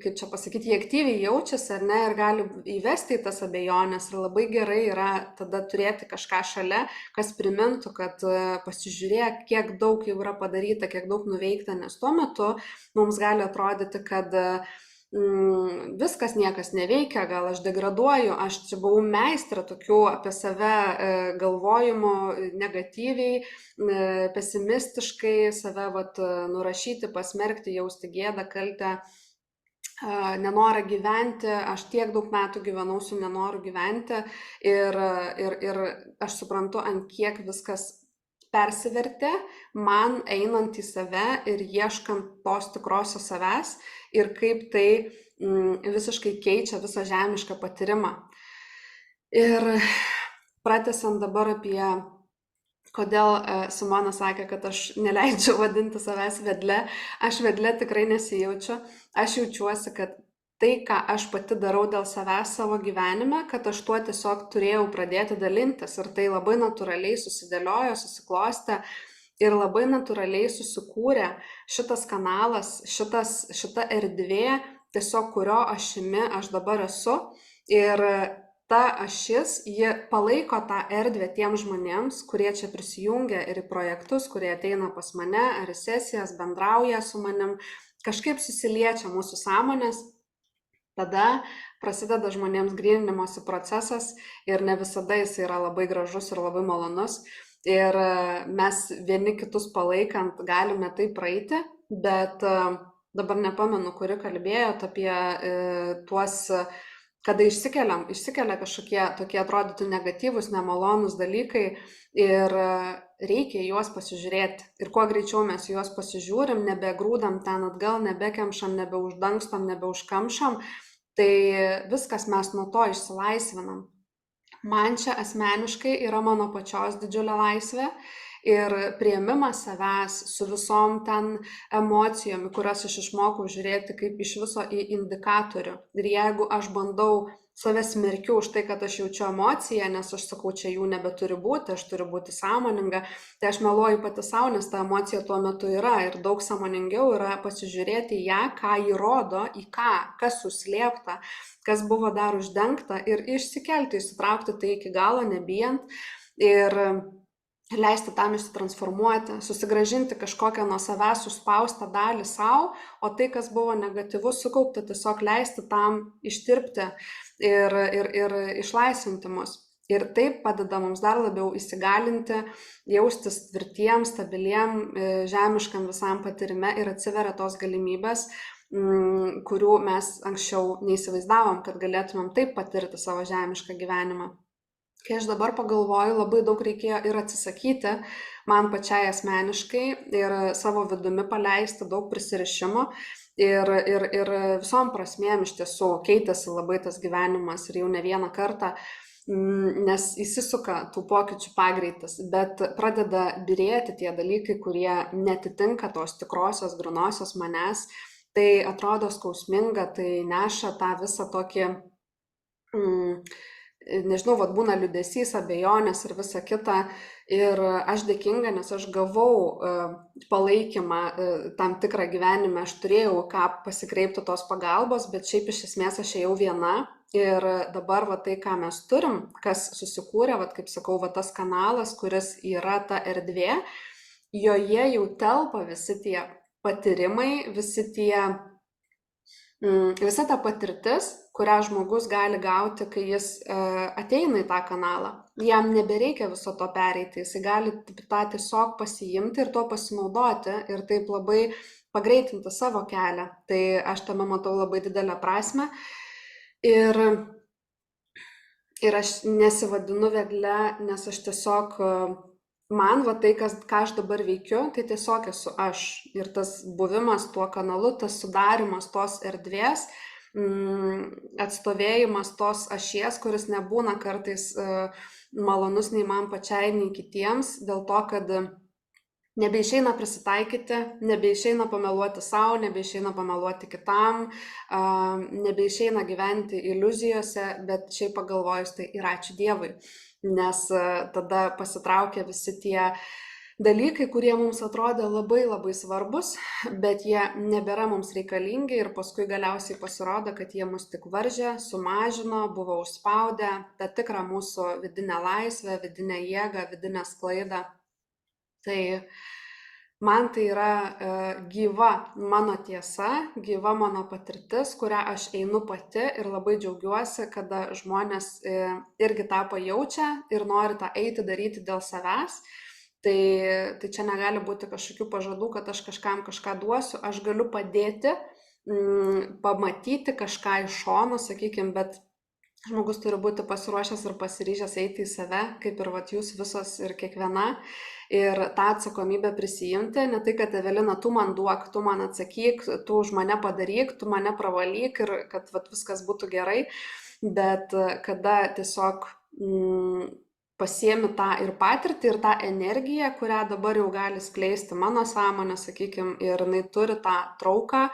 kaip čia pasakyti, jie aktyviai jaučiasi, ar ne, ir gali įvesti į tas abejonės. Ir labai gerai yra tada turėti kažką šalia, kas primintų, kad pasižiūrėk, kiek daug jau yra padaryta, kiek daug nuveikta, nes tuo metu mums gali atrodyti, kad viskas niekas neveikia, gal aš degraduoju, aš čia buvau meistrė tokių apie save galvojimų negatyviai, pesimistiškai, save nurašyti, pasmerkti, jausti gėdą, kaltę, nenorą gyventi. Aš tiek daug metų gyvenau su nenoru gyventi ir aš suprantu, ant kiek viskas persivertė man einant į save ir ieškant tos tikrosios savęs ir kaip tai visiškai keičia visą žemišką patyrimą. Ir pratęsiant dabar apie, kodėl Simona sakė, kad aš neleidžiu vadinti savęs vedle, aš vedle tikrai nesijaučiu, aš jaučiuosi, kad tai, ką aš pati darau dėl savęs savo gyvenime, kad aš tuo tiesiog turėjau pradėti dalintis ir tai labai natūraliai susidėliojo, susiklostė ir labai natūraliai susikūrė šitas kanalas, šita erdvė, tiesiog kurio ašimi aš dabar esu ir ta ašis, ji palaiko tą erdvę tiem žmonėms, kurie čia prisijungia ir į projektus, kurie ateina pas mane ar į sesijas, bendrauja su manim, kažkaip susiliečia mūsų sąmonės. Tada prasideda žmonėms gryninimosi procesas ir ne visada jis yra labai gražus ir labai malonus. Ir mes vieni kitus palaikant galime tai praeiti, bet dabar nepamenu, kuri kalbėjot apie tuos, kada išsikelia kažkokie tokie atrodytų negatyvus, nemalonus dalykai ir reikia juos pasižiūrėti. Ir kuo greičiau mes juos pasižiūrim, nebegrūdam ten atgal, nebekemšam, nebeuždangstam, nebeužkamšam, tai viskas mes nuo to išsilaisvinam. Man čia asmeniškai yra mano pačios didžiulė laisvė ir priėmimas savęs su visom ten emocijom, kurias aš išmokau žiūrėti kaip iš viso į indikatorių. Ir jeigu aš bandau save smerkiu už tai, kad aš jaučiu emociją, nes aš sakau, čia jų nebeturi būti, aš turiu būti sąmoninga, tai aš meluoju pati savo, nes ta emocija tuo metu yra ir daug sąmoningiau yra pasižiūrėti ją, ką ji rodo, į ką, kas suslėpta, kas buvo dar uždengta ir išsikelti, įsitraukti tai iki galo, nebijant ir leisti tam išsitransformuoti, susigrąžinti kažkokią nuo savęs suspaustą dalį savo, o tai, kas buvo negatyvus sukaupta, tiesiog leisti tam ištirpti ir išlaisvinti mus. Ir taip padeda mums dar labiau įsigalinti, jaustis tvirtiem, stabiliem, žemiškam visam patyrime ir atsiveria tos galimybės, kurių mes anksčiau neįsivaizdavom, kad galėtumėm taip patirti savo žemišką gyvenimą. Kai aš dabar pagalvoju, labai daug reikėjo ir atsisakyti man pačiai asmeniškai ir savo vidumi paleisti daug prisirišimo ir visom prasmėm iš tiesų keitėsi labai tas gyvenimas ir jau ne vieną kartą, nes įsisuka tų pokyčių pagreitis, bet pradeda byrėti tie dalykai, kurie netitinka tos tikrosios, grynosios manęs, tai atrodo skausminga, tai neša tą visą tokį nežinau, būna liūdesys, abejonės ir visa kita. Ir aš dėkinga, nes aš gavau palaikymą tam tikrą gyvenime, aš turėjau ką pasikreipti tos pagalbos, bet šiaip iš esmės aš ėjau viena. Ir dabar tai, ką mes turim, kas susikūrė, kaip sakau, tas kanalas, kuris yra ta erdvė, joje jau telpa visi tie patyrimai, visa ta patirtis, kurią žmogus gali gauti, kai jis ateina į tą kanalą. Jam nebereikia viso to pereiti, jis gali tą tiesiog pasiimti ir tuo pasinaudoti ir taip labai pagreitinti savo kelią. Tai aš tame matau labai didelę prasmę ir aš nesivadinu vedle, nes aš tiesiog, man tai, ką aš dabar veikiu, tai tiesiog esu aš. Ir tas buvimas tuo kanalu, tas sudarimas tos erdvės, atstovėjimas tos ašies, kuris nebūna kartais malonus nei man pačiai, nei kitiems, dėl to, kad nebeišeina prisitaikyti, nebeišeina pameluoti savo, nebeišeina pameluoti kitam, nebeišeina gyventi iliuzijose, bet šiaip pagalvojus, tai ir ačiū Dievui, nes tada pasitraukia visi tie dalykai, kurie mums atrodė labai labai svarbus, bet jie nebėra mums reikalingi ir paskui galiausiai pasirodo, kad jie mus tik varžė, sumažino, buvo užspaudę tą tikrą mūsų vidinę laisvę, vidinę jėgą, vidinę sklaidą. Tai man tai yra gyva mano tiesa, gyva mano patirtis, kurią aš einu pati ir labai džiaugiuosi, kada žmonės irgi tą pajaučia ir nori tą eiti daryti dėl savęs. Tai čia negali būti kažkokių pažadų, kad aš kažkam kažką duosiu, aš galiu padėti, pamatyti kažką iš šono, sakykime, bet žmogus turi būti pasiruošęs ir pasiryžęs eiti į save, kaip ir vat jūs visos ir kiekviena. Ir tą atsakomybę prisijimti, ne tai, kad Evelina, tu man duok, tu man atsakyk, tu už mane padaryk, tu mane pravalyk ir kad vat viskas būtų gerai, bet kada tiesiog pasiemi tą ir patirtį, ir tą energiją, kurią dabar jau gali skleisti mano sąmonė, sakykime, ir jinai turi tą trauką,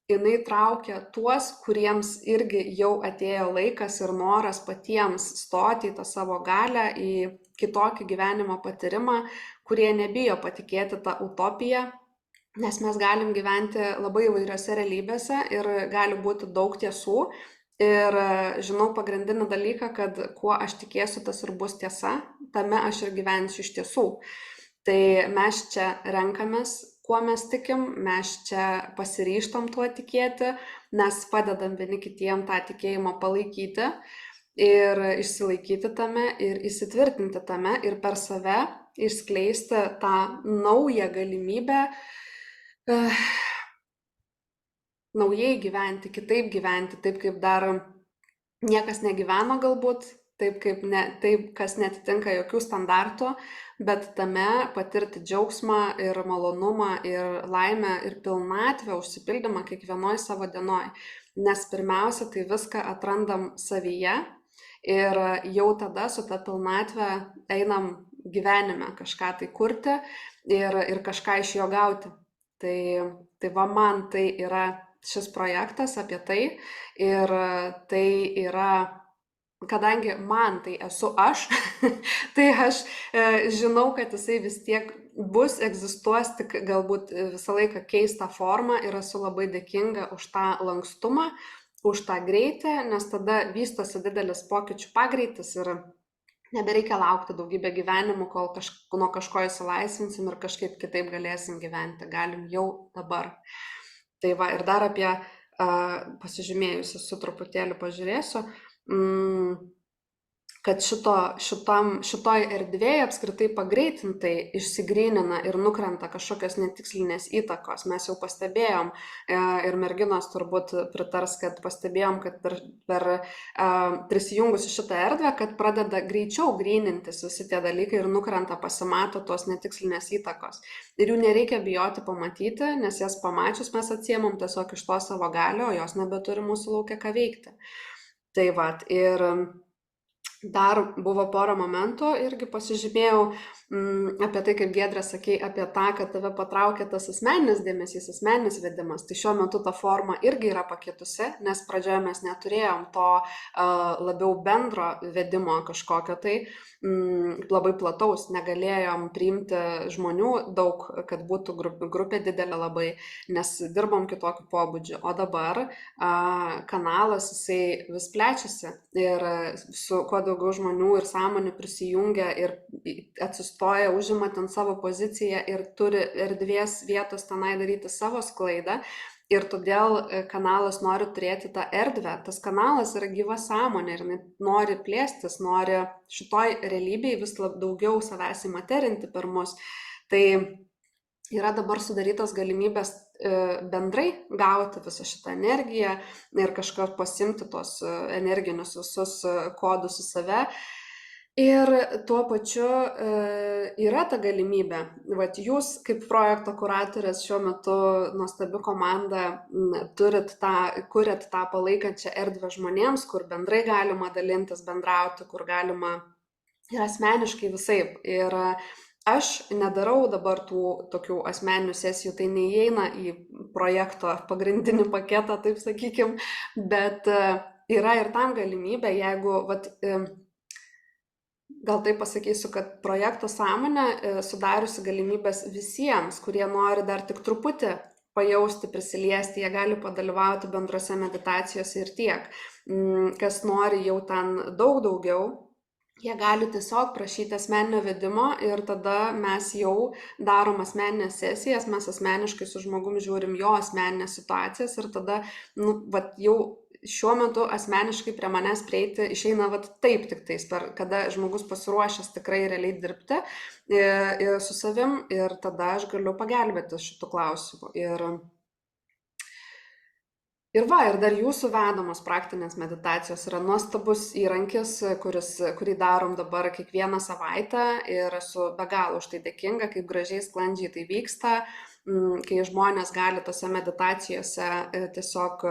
jinai traukia tuos, kuriems irgi jau atėjo laikas ir noras patiems stoti į tą savo galią, į kitokį gyvenimo patyrimą, kurie nebijo patikėti tą utopiją, nes mes galim gyventi labai įvairiose realybėse ir gali būti daug tiesų. Ir žinau pagrindinį dalyką, kad kuo aš tikėsiu, tas ir bus tiesa, tame aš ir gyvensiu iš tiesų. Tai mes čia renkamės, kuo mes tikim, mes čia pasiryžtam tuo tikėti, mes padedam vieni kitiem tą tikėjimą palaikyti ir išsilaikyti tame ir įsitvirtinti tame ir per save išskleisti tą naują galimybę naujai gyventi, kitaip gyventi, taip kaip dar niekas negyveno galbūt, taip kas netitinka jokių standartų, bet tame patirti džiaugsmą ir malonumą ir laimę ir pilnatvę, užsipildymą kiekvienoj savo dienoj. Nes pirmiausia, tai viską atrandam savyje ir jau tada su ta pilnatvė einam gyvenime kažką tai kurti ir kažką iš jo gauti. Tai va man tai yra šis projektas apie tai ir tai yra, kadangi man tai esu aš, tai aš žinau, kad jisai vis tiek bus, egzistuos, tik galbūt visą laiką keistą formą ir esu labai dėkinga už tą lankstumą, už tą greitį, nes tada vystosi didelis pokyčių pagreitis ir nebereikia laukti daugybę gyvenimų, kol nuo kažko įsilaisvinsim ir kažkaip kitaip galėsim gyventi, galim jau dabar. Tai va, ir dar apie pasižymėjusi su truputėlį pažiūrėsiu, kad šitoj erdvėje apskritai pagreitintai išsigrynina ir nukrenta kažkokios netikslinės įtakos. Mes jau pastebėjom ir merginos turbūt pritars, kad pastebėjom, kad per prisijungus į šitą erdvę, kad pradeda greičiau grynintis visi tie dalykai ir nukrenta, pasimato tos netikslinės įtakos. Ir jų nereikia bijoti pamatyti, nes jas pamačius mes atsiemam tiesiog iš to savo galio, o jos nebeturi mūsų laukia ką veikti. Tai va, ir dar buvo porą momentų, irgi pasižymėjau apie tai, kaip Giedrė sakei, apie tą, kad tave patraukia tas asmeninis dėmesys, asmeninis vedimas. Tai šiuo metu ta forma irgi yra pakitusi, nes pradžioje mes neturėjom to labiau bendro vedimo kažkokio tai, labai plataus, negalėjom priimti žmonių daug, kad būtų grupė didelė labai, nes dirbom kitokiu pobūdžiu. O dabar kanalas jisai vis plečiasi ir su kuo daugiau žmonių ir sąmonė prisijungia ir atsistoja, užima ten savo poziciją ir turi erdvės vietos tenai daryti savo sklaidą. Ir todėl kanalas nori turėti tą erdvę. Tas kanalas yra gyva sąmonė ir nori plėstis, nori šitoj realybėje vis daugiau savęs įmaterinti per mus. Tai yra dabar sudarytos galimybės bendrai gauti visą šitą energiją ir kažką pasimti tos energinius visus kodus į save. Ir tuo pačiu yra ta galimybė, vat jūs kaip projekto kuratorės šiuo metu nuostabi komanda kuriat tą palaikančią erdvę žmonėms, kur bendrai galima dalintis, bendrauti, kur galima ir asmeniškai visaip. Ir aš nedarau dabar tų tokių asmeninių sesijų, tai neįeina į projekto pagrindinį paketą, taip sakykim, bet yra ir tam galimybė, jeigu gal taip pasakysiu, kad projekto sąmonė sudariusi galimybės visiems, kurie nori dar tik truputį pajausti, prisiliesti, jie gali padalyvauti bendrose meditacijose ir tiek. Kas nori jau ten daugiau, jie gali tiesiog prašyti asmeninio vedimo ir tada mes jau darom asmeninės sesijas, mes asmeniškai su žmogum žiūrim jo asmeninės situacijas ir tada jau šiuo metu asmeniškai prie manęs prieiti išeina taip tik tais, kada žmogus pasiruošęs tikrai realiai dirbti su savim ir tada aš galiu pagelbėti šitų klausimų. Ir Ir dar jūsų vedamos praktinės meditacijos yra nuostabus įrankis, kurį darom dabar kiekvieną savaitę ir esu be galo už tai dėkinga, kaip gražiai, sklandžiai tai vyksta, kai žmonės gali tose meditacijose tiesiog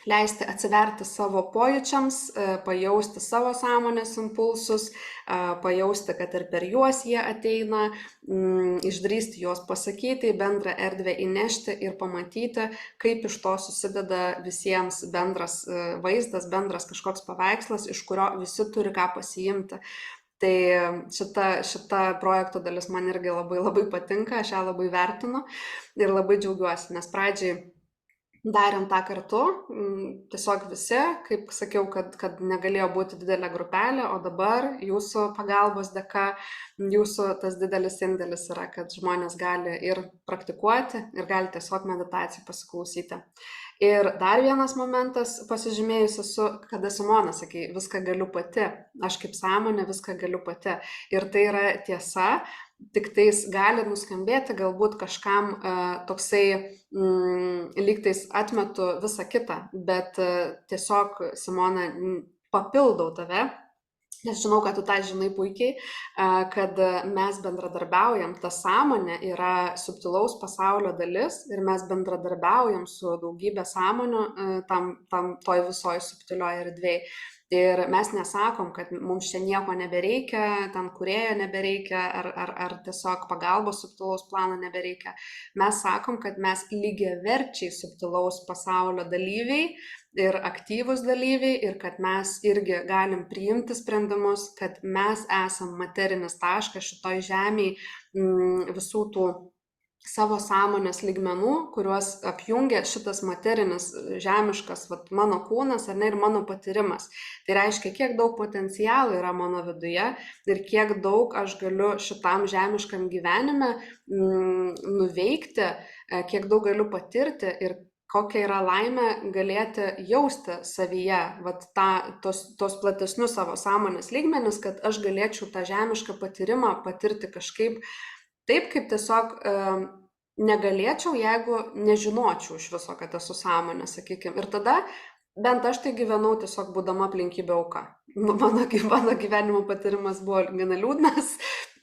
leisti atsiverti savo pojūčiams, pajausti savo sąmonės impulsus, pajausti, kad ir per juos jie ateina, išdrįsti juos pasakyti, į bendrą erdvę įnešti ir pamatyti, kaip iš to susideda visiems bendras vaizdas, bendras kažkoks paveikslas, iš kurio visi turi ką pasiimti. Tai šita projekto dalis man irgi labai labai patinka, aš ją labai vertinu ir labai džiaugiuosi, nes pradžiai darėm tą kartu, tiesiog visi, kaip sakiau, kad negalėjo būti didelė grupelė, o dabar jūsų pagalbos dėka, jūsų tas didelis indėlis yra, kad žmonės gali ir praktikuoti, ir gali tiesiog meditacijų pasiklausyti. Ir dar vienas momentas, pasižymėjus esu, kada Simona sakė, viską galiu pati, aš kaip sąmonė viską galiu pati. Ir tai yra tiesa, tik tais gali nuskambėti galbūt kažkam toksai lygtais atmetu visą kitą, bet tiesiog, Simona, papildau tave, nes žinau, kad tu tą žinai puikiai, kad mes bendradarbiaujam, ta sąmonė yra subtilaus pasaulio dalis ir mes bendradarbiaujam su daugybė sąmonių toj visoj subtilioje erdvėje. Ir mes nesakom, kad mums čia nieko nebereikia, ten kūrėjo nebereikia, ar tiesiog pagalbos subtilaus plano nebereikia. Mes sakom, kad mes lygiaverčiai subtilaus pasaulio dalyviai ir aktyvūs dalyviai ir kad mes irgi galim priimti sprendimus, kad mes esam materinis taškas šitoj žemėj visų tų savo sąmonės lygmenų, kuriuos apjungia šitas materinis žemiškas mano kūnas ir mano patyrimas. Tai reiškia, kiek daug potencialo yra mano viduje ir kiek daug aš galiu šitam žemiškam gyvenime nuveikti, kiek daug galiu patirti ir kokia yra laimė galėti jausti savyje tos platesnius savo sąmonės lygmenis, kad aš galėčiau tą žemišką patyrimą patirti kažkaip taip, kaip tiesiog negalėčiau, jeigu nežinočiau iš viso, kad esu sąmonė, sakykime. Ir tada bent aš tai gyvenau tiesiog būdama aplinkybė auka. Mano gyvenimo patyrimas buvo gana liūdnas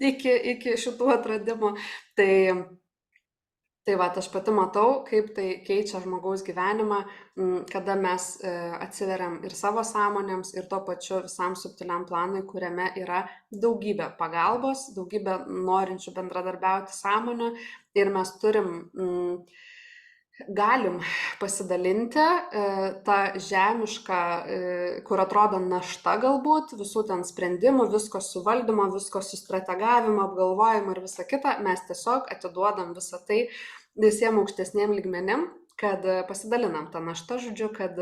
iki šitų atradimų. Tai aš pati matau, kaip tai keičia žmogaus gyvenimą, kada mes atsiveriam ir savo sąmonėms, ir tuo pačiu visam subtiliam planui, kuriame yra daugybė pagalbos, daugybė norinčių bendradarbiauti sąmonių ir mes galim pasidalinti tą žemišką, kur atrodo našta galbūt, visų ten sprendimų, visko suvaldymo, visko sustrategavimo, apgalvojimo ir visa kita, mes tiesiog atiduodam visą tai visiems aukštesniem lygmenim, kad pasidalinam tą naštą, žodžiu, kad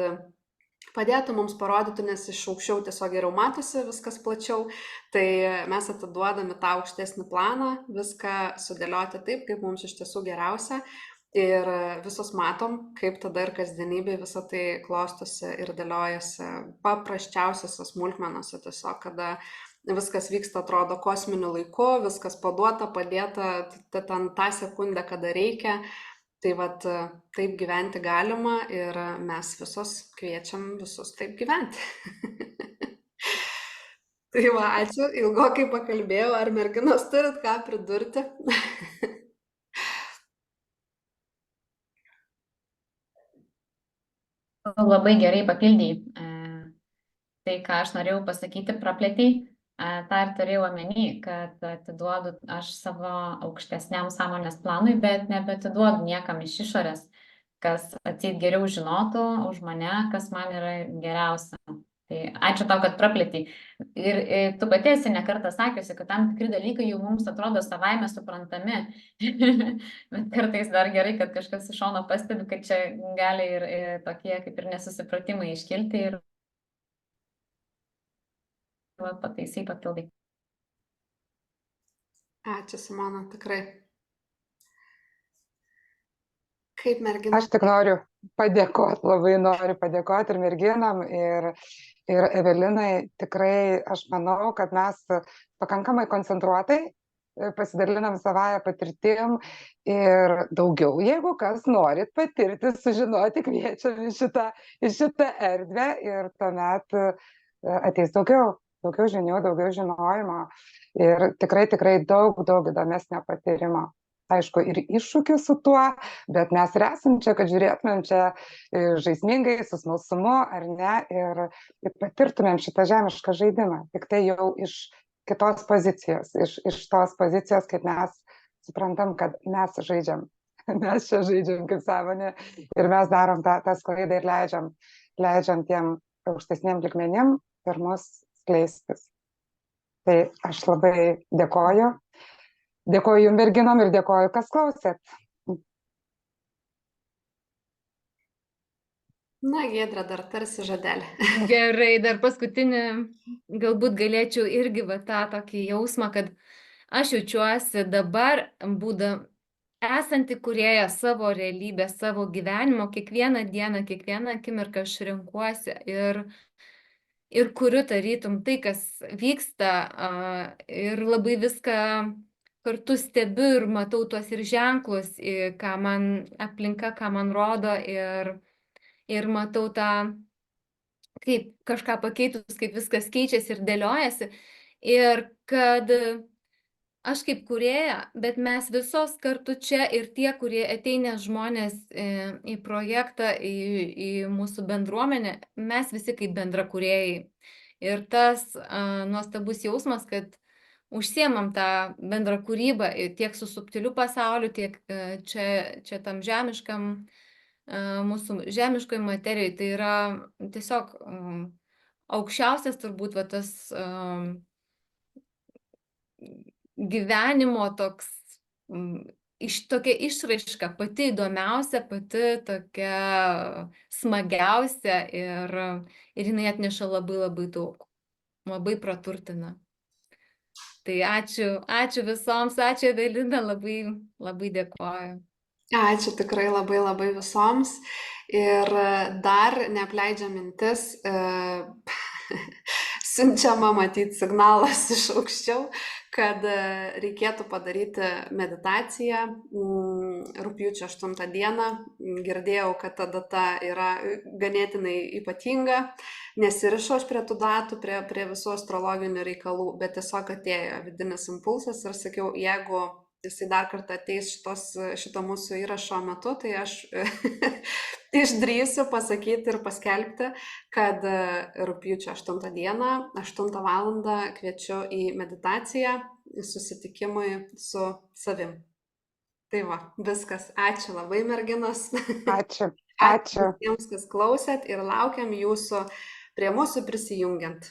padėtų mums parodyti, nes iš aukščiau tiesiog geriau matosi, viskas plačiau, tai mes atiduodami tą aukštesnį planą, viską sudėlioti taip, kaip mums iš tiesų geriausia. Ir visus matom, kaip tada ir kasdienybėje visą tai klostosi ir dėliojasi paprasčiausiose smulkmenose, tiesiog kada viskas vyksta, atrodo, kosminiu laiku, viskas paduota, padėta ten tą sekundę, kada reikia. Tai taip gyventi galima ir mes visos kviečiam visus taip gyventi. Tai ačiū, ilgokai pakalbėjau, ar merginos turit ką pridurti? Labai gerai papildai. Tai, ką aš norėjau pasakyti, praplėtei, tą ir turėjau omeny, kad atiduodu aš savo aukštesniam sąmonės planui, bet nebetiduodu niekam iš išorės, kas atseit geriau žinotų už mane, kas man yra geriausia. Tai ačiū tau, kad praplėtei. Ir tu pati esi ne kartą sakiusi, kad tam tikri dalykai jau mums atrodo savaime suprantami. Bet kartais dar gerai, kad kažkas iš šono pastebi, kad čia gali ir tokie kaip ir nesusipratimai iškilti ir pataisai, papildai. Ačiū, Simona, tikrai. Kaip mergina? Aš tik noriu padėkoti, labai noriu padėkoti ir merginam, ir Evelinai. Tikrai aš manau, kad mes pakankamai koncentruotai pasidalinam savąją patirtim ir daugiau, jeigu kas norit patirti, sužinoti, kviečiam į šitą erdvę ir tuomet ateis daugiau žinių, daugiau žinojimo ir tikrai daug įdomesnio patyrimo. Aišku, ir iššūkių su tuo, bet mes ir esam čia, kad žiūrėtumėm čia žaismingai, su smalsumu, ar ne, ir patirtumėm šitą žemišką žaidimą, tik tai jau iš kitos pozicijos, iš tos pozicijos, kaip mes suprantam, kad mes žaidžiam, mes čia žaidžiam kaip sąmonė ir mes darom tą sklaidą ir leidžiam tiem aukštesniem lygmenim per mus skleistis. Tai aš labai dėkoju. Dėkoju jums merginom ir dėkoju, kas klausėt. Na, Giedre, dar tarsi žodelį. Gerai, dar paskutinį, galbūt galėčiau irgi tą tokį jausmą, kad aš jaučiuosi dabar, esanti kūrėja savo realybę, savo gyvenimo, kiekvieną dieną, kiekvieną akimirką aš renkuosi ir kuriu tarytum tai, kas vyksta, ir labai viską kartu stebiu ir matau tuos ir ženklus, ką man aplinka, ką man rodo ir matau tą, kaip kažką pakeitus, kaip viskas keičiasi ir dėliojasi. Ir kad aš kaip kūrėja, bet mes visos kartu čia ir tie, kurie ateina žmonės į projektą, į mūsų bendruomenę, mes visi kaip bendra kūrėjai. Ir tas nuostabus jausmas, kad užsiemam tą bendrą kūrybą tiek su subtiliu pasauliu, tiek čia tam žemiškam, mūsų žemiškoj materijai. Tai yra tiesiog aukščiausias turbūt tas gyvenimo toks, tokia išraiška, pati įdomiausia, pati tokia smagiausia ir jinai atneša labai daug, labai praturtina. Tai ačiū visoms, ačiū Evelina, labai dėkoju. Ačiū tikrai labai visoms. Ir dar neapleidžia mintis, siunčiama matyti signalas iš aukščiau, kad reikėtų padaryti meditaciją rugpjūčio 8 dieną. Girdėjau, kad ta data yra ganėtinai ypatinga. Nesirišau aš prie tų datų, prie visų astrologinių reikalų, bet tiesiog atėjo vidinis impulsas ir sakiau, jeigu jisai dar kartą ateis šito mūsų įrašo metu, tai aš išdrįsiu pasakyti ir paskelbti, kad rugpjūčio 8 dieną, 8 valandą kviečiu į meditaciją, į susitikimui su savim. Tai va, viskas. Ačiū labai, merginos. Ačiū. Ačiū visiems, kas klausėt ir laukiam jūsų prie mūsų prisijungiant.